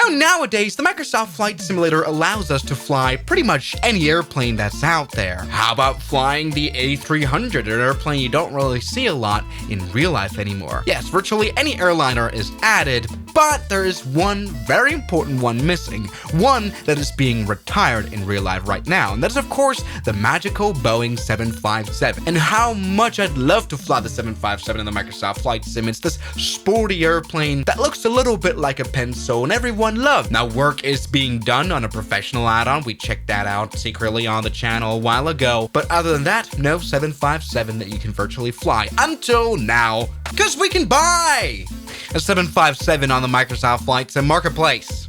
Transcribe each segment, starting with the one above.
Now, nowadays, the Microsoft Flight Simulator allows us to fly pretty much any airplane that's out there. How about flying the A300, an airplane you don't really see a lot in real life anymore? Yes, virtually any airliner is added, but there is one very important one missing, one that is being retired in real life right now, and that is, of course, the magical Boeing 757. And how much I'd love to fly the 757 in the Microsoft Flight Sim. It's this sporty airplane that looks a little bit like a pencil and everyone loves. Now, work is being done on a professional add-on. We checked that out secretly on the channel a while ago, but other than that, no 757 that you can virtually fly until now, because we can buy a 757 on the Microsoft Flight Sim Marketplace.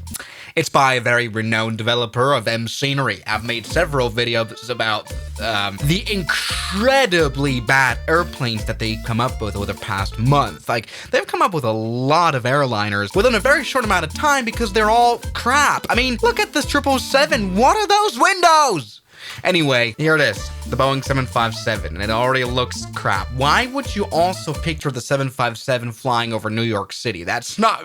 It's by a very renowned developer of Scenery. I've made several videos about the incredibly bad airplanes that they come up with over the past month. Like, they've come up with a lot of airliners within a very short amount of time because they're all crap. I mean, look at this 777. What are those windows? Anyway, here it is, the Boeing 757, and it already looks crap. Why would you also picture the 757 flying over New York City? That's not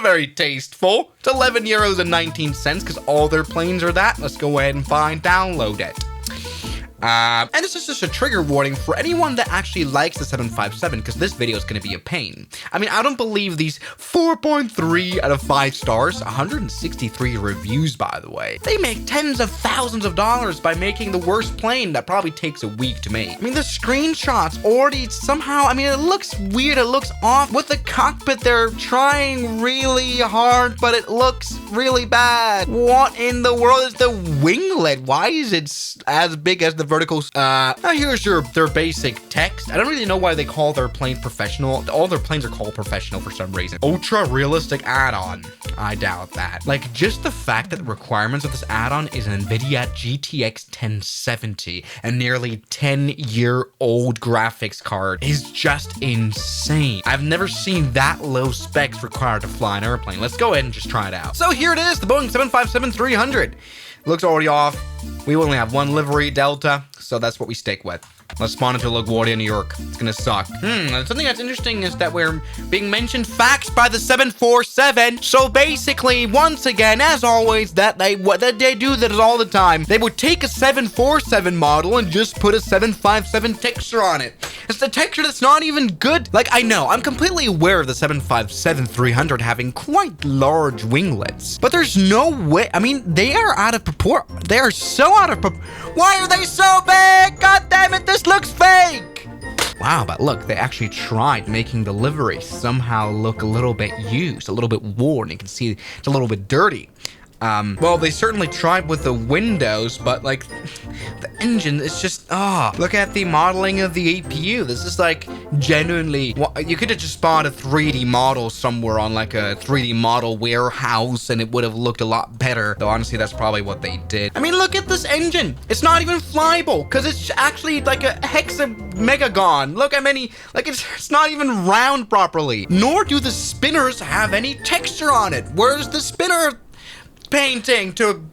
very tasteful. It's 11 euros and 19 cents because all their planes are that. Let's go ahead and download it. And this is just a trigger warning for anyone that actually likes the 757, because this video is going to be a pain. I mean, I don't believe these 4.3 out of 5 stars, 163 reviews, by the way. They make tens of thousands of dollars by making the worst plane that probably takes a week to make. I mean, the screenshots already somehow, I mean, it looks weird, it looks off. With the cockpit, they're trying really hard, but it looks really bad. What in the world is the winglet? Why is it as big as the vertical? Now here's their basic text. I don't really know why they call their plane professional. All their planes are called professional for some reason. Ultra realistic add-on. I doubt that. Like, just the fact that the requirements of this add-on is an NVIDIA GTX 1070, a nearly 10-year-old graphics card, is just insane. I've never seen that low specs required to fly an airplane. Let's go ahead and just try it out. So here it is, the Boeing 757-300. Looks already off. We only have one livery, Delta, so that's what we stick with. Let's spawn into LaGuardia, New York. It's gonna suck. Something that's interesting is that we're being mentioned facts by the 747. So basically, once again, as always, what they do that all the time, they would take a 747 model and just put a 757 texture on it. It's the texture that's not even good. Like, I know, I'm completely aware of the 757-300 having quite large winglets, but there's no way. I mean, they are out of proportion. They are so out of proportion. Why are they so big? God damn it, this looks fake. Wow, but look, they actually tried making the livery somehow look a little bit used, a little bit worn. You can see it's a little bit dirty. Well, they certainly tried with the windows, but like the engine is just, look at the modeling of the APU. This is like genuinely, you could have just bought a 3D model somewhere on like a 3D model warehouse and it would have looked a lot better. Though honestly, that's probably what they did. I mean, look at this engine. It's not even flyable because it's actually like a hexamegagon. Look how many, like it's not even round properly. Nor do the spinners have any texture on it. Where's the spinner painting to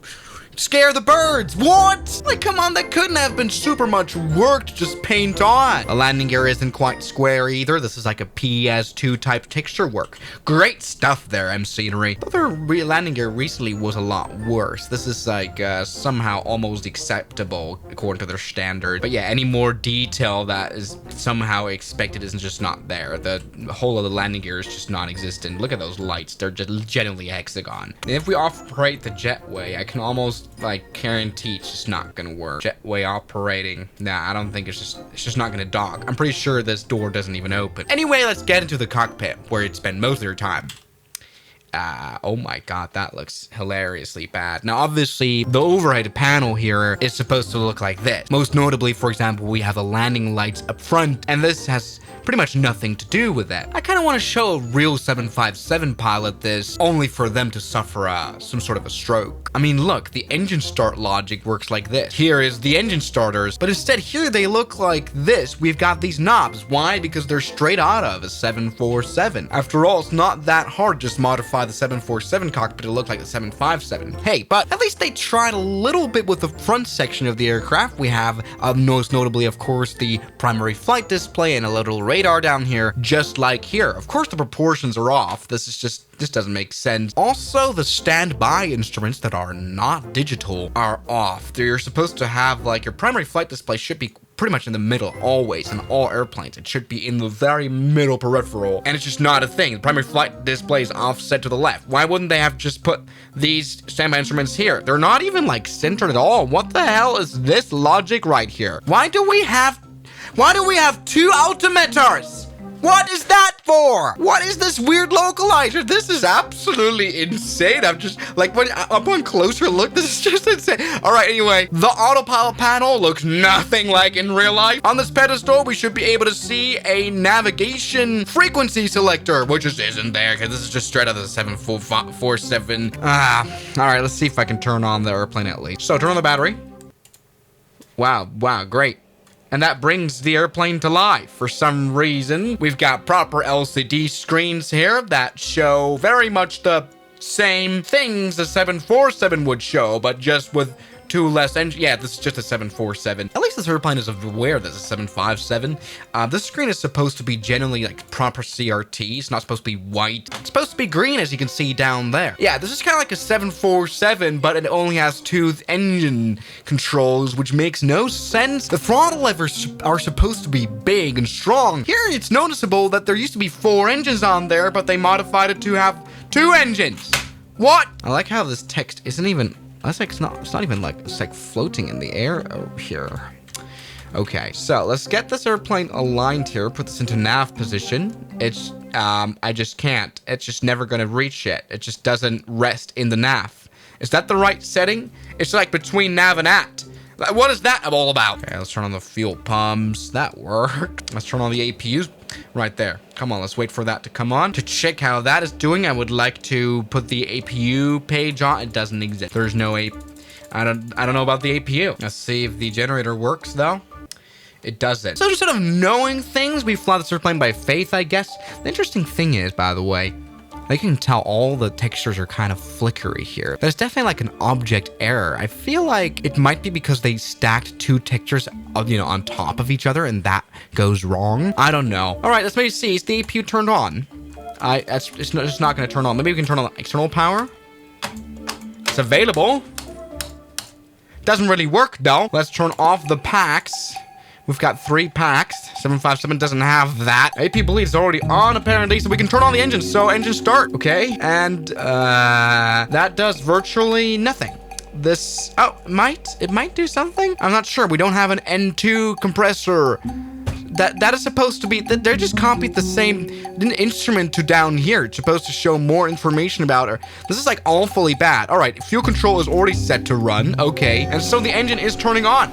scare the birds? What? Like, come on, that couldn't have been super much work to just paint on. The landing gear isn't quite square either. This is like a PS2 type texture work. Great stuff there, Scenery. But their landing gear recently was a lot worse. This is like somehow almost acceptable according to their standard. But yeah, any more detail that is somehow expected is just not there. The whole of the landing gear is just non-existent. Look at those lights. They're just genuinely hexagon. And if we operate the jetway, I can almost like guarantee it's just not gonna work. Jetway operating. Nah, I don't think it's just not gonna dock. I'm pretty sure this door doesn't even open. Anyway, let's get into the cockpit where you'd spend most of your time. Oh my god, that looks hilariously bad. Now, obviously, the overhead panel here is supposed to look like this. Most notably, for example, we have the landing lights up front, and this has pretty much nothing to do with that. I kind of want to show a real 757 pilot this, only for them to suffer some sort of a stroke. I mean, look, the engine start logic works like this. Here is the engine starters, but instead here they look like this. We've got these knobs. Why? Because they're straight out of a 747. After all, it's not that hard, just modify modify the 747 cockpit to look like the 757. Hey, but at least they tried a little bit with the front section of the aircraft. We have, most notably, of course, the primary flight display and a little radar down here, just like here. Of course, the proportions are off. This doesn't make sense. Also, the standby instruments that are not digital are off. You're supposed to have, like, your primary flight display should be pretty much in the middle, always, in all airplanes. It should be in the very middle peripheral, and it's just not a thing. The primary flight display is offset to the left. Why wouldn't they have just put these standby instruments here? They're not even, like, centered at all. What the hell is this logic right here? Why do we have two altimeters? What is that for? What is this weird localizer? This is absolutely insane. I'm just, like, upon closer look, this is just insane. All right, anyway, the autopilot panel looks nothing like in real life. On this pedestal, we should be able to see a navigation frequency selector, which just isn't there because this is just straight out of the 747. All right, let's see if I can turn on the airplane at least. So turn on the battery. Wow, great. And that brings the airplane to life. For some reason, we've got proper LCD screens here that show very much the same things the 747 would show, but just with two less engines. Yeah, this is just a 747. At least this airplane is aware that it's a 757. This screen is supposed to be generally like proper CRT. It's not supposed to be white. It's supposed to be green, as you can see down there. Yeah, this is kind of like a 747, but it only has two engine controls, which makes no sense. The throttle levers are supposed to be big and strong. Here, it's noticeable that there used to be 4 engines on there, but they modified it to have 2 engines. What? I like how this text isn't even... It's not even like, it's like floating in the air over here. Okay, so let's get this airplane aligned here. Put this into nav position. It's, I just can't. It's just never gonna reach it. It just doesn't rest in the nav. Is that the right setting? It's like between nav and at. What is that all about? Okay, let's turn on the fuel pumps. That worked. Let's turn on the APUs right there. Come on, let's wait for that to come on. To check how that is doing, I would like to put the APU page on. It doesn't exist. There's no I don't know about the APU. Let's see if the generator works though. It doesn't. So instead of knowing things, we fly this airplane by faith, I guess. The interesting thing is, by the way, I can tell all the textures are kind of flickery here. There's definitely like an object error. I feel like it might be because they stacked 2 textures, on top of each other, and that goes wrong. I don't know. All right, let's maybe see. Is the APU turned on? It's not going to turn on. Maybe we can turn on the external power. It's available. Doesn't really work though. Let's turn off the packs. We've got 3 packs. 757 doesn't have that. AP bleed is already on apparently, so we can turn on the engine. So engine start, okay? And that does virtually nothing. This, it might do something. I'm not sure. We don't have an N2 compressor. That is supposed to be, they're just copied the same instrument to down here. It's supposed to show more information about her. This is like awfully bad. All right, fuel control is already set to run. Okay, and so the engine is turning on.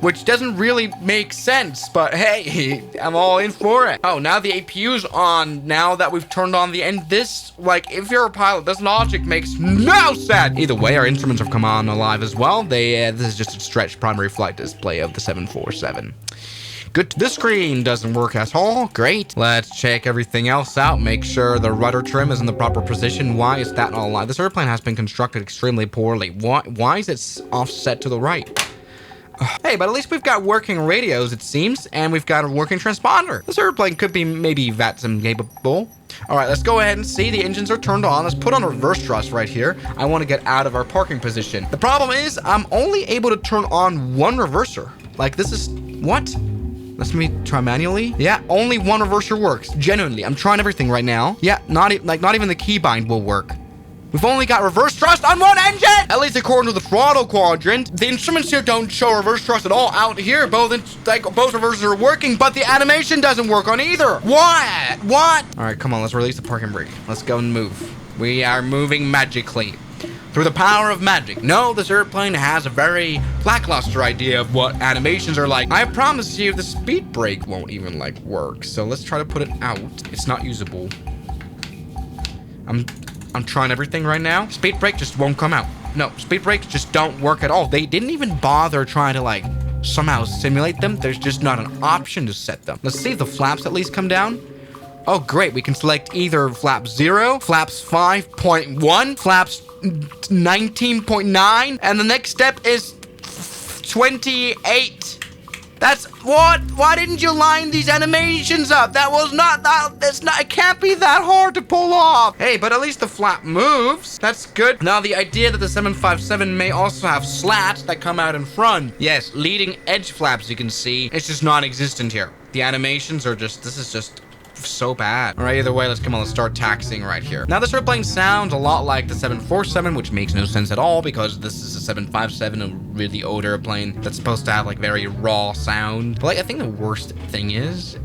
Which doesn't really make sense, but hey, I'm all in for it. Oh, now the APU's on now that we've turned on the end. This, like, if you're a pilot, this logic makes no sense. Either way, our instruments have come on alive as well. This is just a stretched primary flight display of the 747. Good. This screen doesn't work at all. Great. Let's check everything else out. Make sure the rudder trim is in the proper position. Why is that not alive? This airplane has been constructed extremely poorly. Why is it offset to the right? Hey, but at least we've got working radios, it seems, and we've got a working transponder. This airplane could be maybe VATSIM capable. All right, let's go ahead and see. The engines are turned on. Let's put on reverse thrust right here. I want to get out of our parking position. The problem is I'm only able to turn on 1 reverser. Like, this is... What? Let me try manually. Yeah, only 1 reverser works. Genuinely, I'm trying everything right now. Yeah, not even the keybind will work. We've only got reverse thrust on 1 engine! At least according to the throttle quadrant. The instruments here don't show reverse thrust at all. Out here, both reversers are working, but the animation doesn't work on either. What? All right, come on, let's release the parking brake. Let's go and move. We are moving magically. Through the power of magic. No, this airplane has a very lackluster idea of what animations are like. I promise you, the speed brake won't even, like, work. So let's try to put it out. It's not usable. I'm trying everything right now. Speed brake just won't come out. No, speed brakes just don't work at all. They didn't even bother trying to, like, somehow simulate them. There's just not an option to set them. Let's see if the flaps at least come down. Oh, great. We can select either flaps 0, flaps 5.1, flaps 19.9, and the next step is 28. That's what? Why didn't you line these animations up? That was not that. That's not. It can't be that hard to pull off. Hey, but at least the flap moves. That's good. Now the idea that the 757 may also have slats that come out in front. Yes, leading edge flaps. You can see it's just non-existent here. The animations are just. This is just so bad. All right, either way, let's start taxiing right here. Now this airplane sounds a lot like the 747, which makes no sense at all because this is a 757, a really old airplane that's supposed to have like very raw sound. But like, I think the worst thing is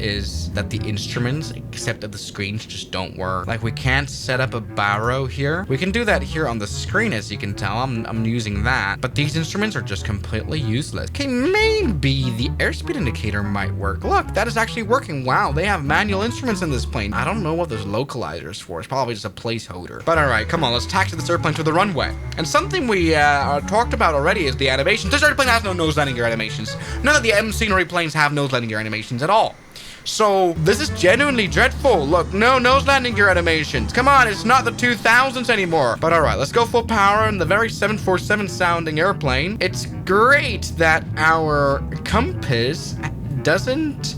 that the instruments, except at the screens, just don't work. Like, we can't set up a baro here. We can do that here on the screen, as you can tell. I'm using that, but these instruments are just completely useless. Okay, maybe the airspeed indicator might work. Look, that is actually working. Wow, they have manual instruments in this plane. I don't know what those localizers for. It's probably just a placeholder. But all right, come on, let's taxi this airplane to the runway. And something we talked about already is the animations. This airplane has no nose landing gear animations. None of the M scenery planes have nose landing gear animations at all. So this is genuinely dreadful. Look, no nose landing gear animations. Come on, it's not the 2000s anymore. But all right, let's go full power in the very 747 sounding airplane. It's great that our compass doesn't...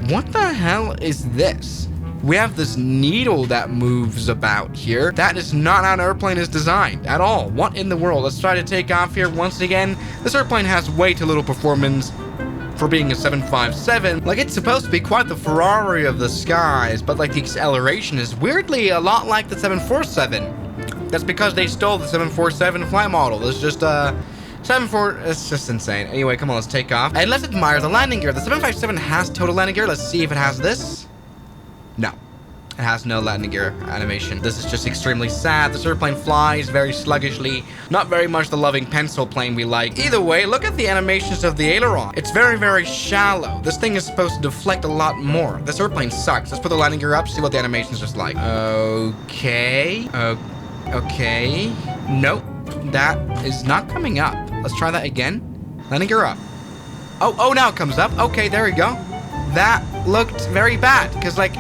What the hell is this? We have this needle that moves about here. That is not how an airplane is designed at all. What in the world? Let's try to take off here once again. This airplane has way too little performance for being a 757. Like, it's supposed to be quite the Ferrari of the skies, but like the acceleration is weirdly a lot like the 747. That's because they stole the 747 flight model. It's just it's just insane. Anyway, come on, let's take off. And let's admire the landing gear. The 757 has total landing gear. Let's see if it has this. No. It has no landing gear animation. This is just extremely sad. This airplane flies very sluggishly. Not very much the loving pencil plane we like. Either way, look at the animations of the aileron. It's very, very shallow. This thing is supposed to deflect a lot more. This airplane sucks. Let's put the landing gear up, see what the animation's just like. Okay. Okay. Nope. That is not coming up. Let's try that again. Landing gear up. Oh, now it comes up. Okay, there we go. That looked very bad, because like,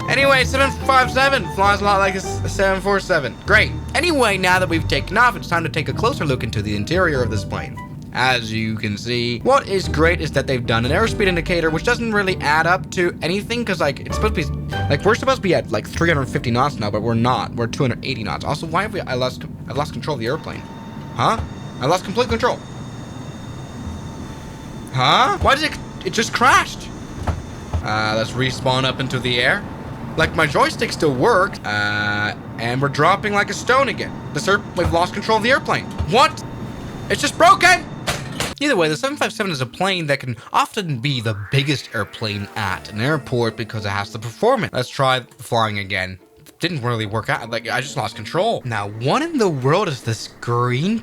Anyway, 757 flies a lot like a 747. Great. Anyway, now that we've taken off, it's time to take a closer look into the interior of this plane. As you can see, what is great is that they've done an airspeed indicator, which doesn't really add up to anything, because like, it's supposed to be, like, we're supposed to be at like 350 knots now, but we're not. We're 280 knots. Also, why have I've lost control of the airplane? Huh? I lost complete control. Huh? Why did it just crashed? Let's respawn up into the air. Like, my joystick still works. And we're dropping like a stone again. We've lost control of the airplane. What? It's just broken! Either way, the 757 is a plane that can often be the biggest airplane at an airport because it has the performance. Let's try flying again. Didn't really work out. Like, I just lost control. Now, what in the world is this green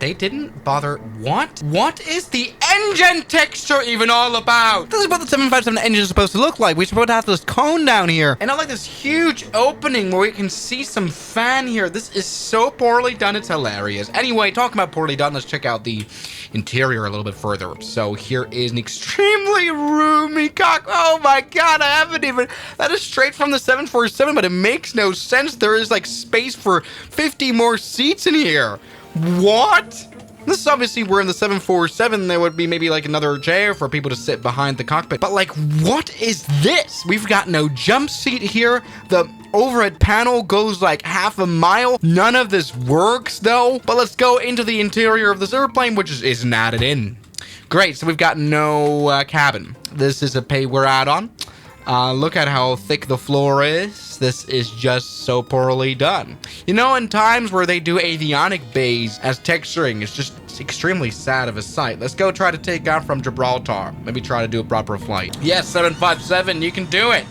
they didn't bother. What is the engine texture even all about? This is what the 757 engine is supposed to look like. We're supposed to have this cone down here. And I like this huge opening where we can see some fan here. This is so poorly done. It's hilarious. Anyway, talking about poorly done, let's check out the interior a little bit further. So here is an extremely roomy cockpit. Oh my God, I haven't even... That is straight from the 747, but it makes no sense. There is like space for 50 more seats in here. What? This is obviously, we're in the 747. There would be maybe like another chair for people to sit behind the cockpit. But like, what is this? We've got no jump seat here. The overhead panel goes like half a mile. None of this works though. But let's go into the interior of this airplane, which isn't added in. Great, so we've got no cabin. This is a pay-wear add-on. Look at how thick the floor is. This is just so poorly done. You know, in times where they do avionic bays as texturing, it's extremely sad of a sight. Let's go try to take off from Gibraltar. Maybe try to do a proper flight. Yes, 757, you can do it.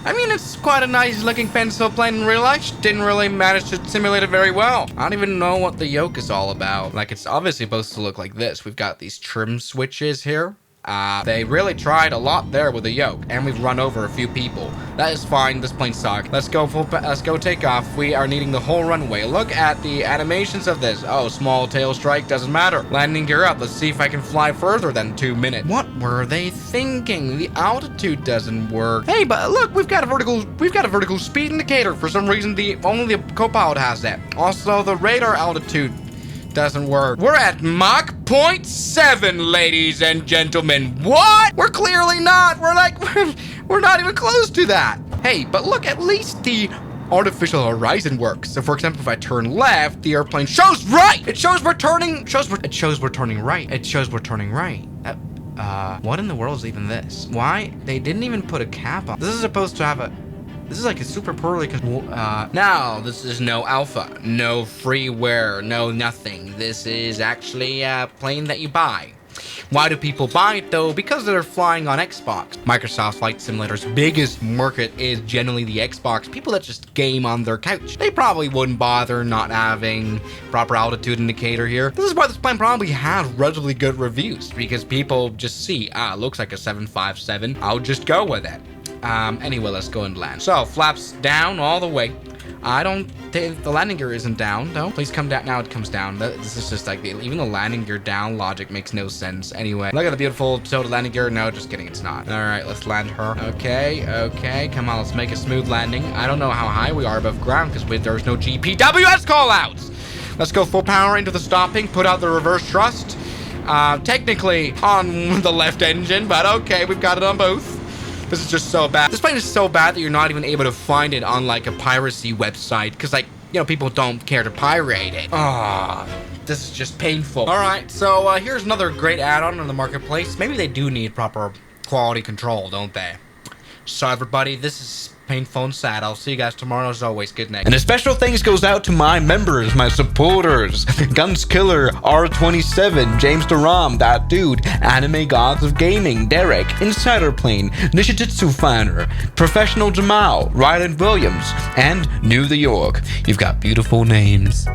I mean, it's quite a nice looking pencil plane in real life. Didn't really manage to simulate it very well. I don't even know what the yoke is all about. Like, it's obviously supposed to look like this. We've got these trim switches here. They really tried a lot there with the yoke, and we've run over a few people. That is fine. This plane sucks. Let's go take off. We are needing the whole runway. Look at the animations of this. Oh, small tail strike, doesn't matter. Landing gear up. Let's see if I can fly further than 2 minutes. What were they thinking? The altitude doesn't work. Hey, but look, we've got a vertical speed indicator. For some reason, only the co-pilot has that. Also, the radar altitude doesn't work. We're at Mach 0.7, ladies and gentlemen. What? We're clearly not. We're not even close to that. Hey, but look, at least the artificial horizon works. So, for example, if I turn left, the airplane shows right. It shows we're turning. It shows we're turning right. It shows we're turning right. What in the world is even this? Why? They didn't even put a cap on. This is supposed to have a. This is like a super poorly now, this is no alpha, no freeware, no nothing. This is actually a plane that you buy. Why do people buy it though? Because they're flying on Xbox. Microsoft Flight Simulator's biggest market is generally the Xbox. People that just game on their couch. They probably wouldn't bother not having proper altitude indicator here. This is why this plane probably has relatively good reviews, because people just see, looks like a 757. I'll just go with it. Anyway, let's go and land. So, flaps down all the way. I don't think the landing gear isn't down, though. Please come down. Now it comes down. This is just like, even the landing gear down logic makes no sense. Anyway, look at the beautiful tilted landing gear. No, just kidding, it's not. All right, let's land her. Okay, come on, let's make a smooth landing. I don't know how high we are above ground because there's no GPWS callouts. Let's go full power into the stopping, put out the reverse thrust. Technically on the left engine, but okay, we've got it on both. This is just so bad. This plane is so bad that you're not even able to find it on like a piracy website because, like, you know, people don't care to pirate it. This is just painful. All right, so here's another great add-on in the marketplace. Maybe they do need proper quality control, don't they? So everybody, this is painful and sad. I'll see you guys tomorrow. As always, good night. And a special thanks goes out to my members, my supporters: Guns Killer, R27, James Duram, That Dude, Anime Gods of Gaming, Derek, Insider Plane, Nishijitsu Fanner, Professional Jamal, Ryland Williams, and New the York. You've got beautiful names.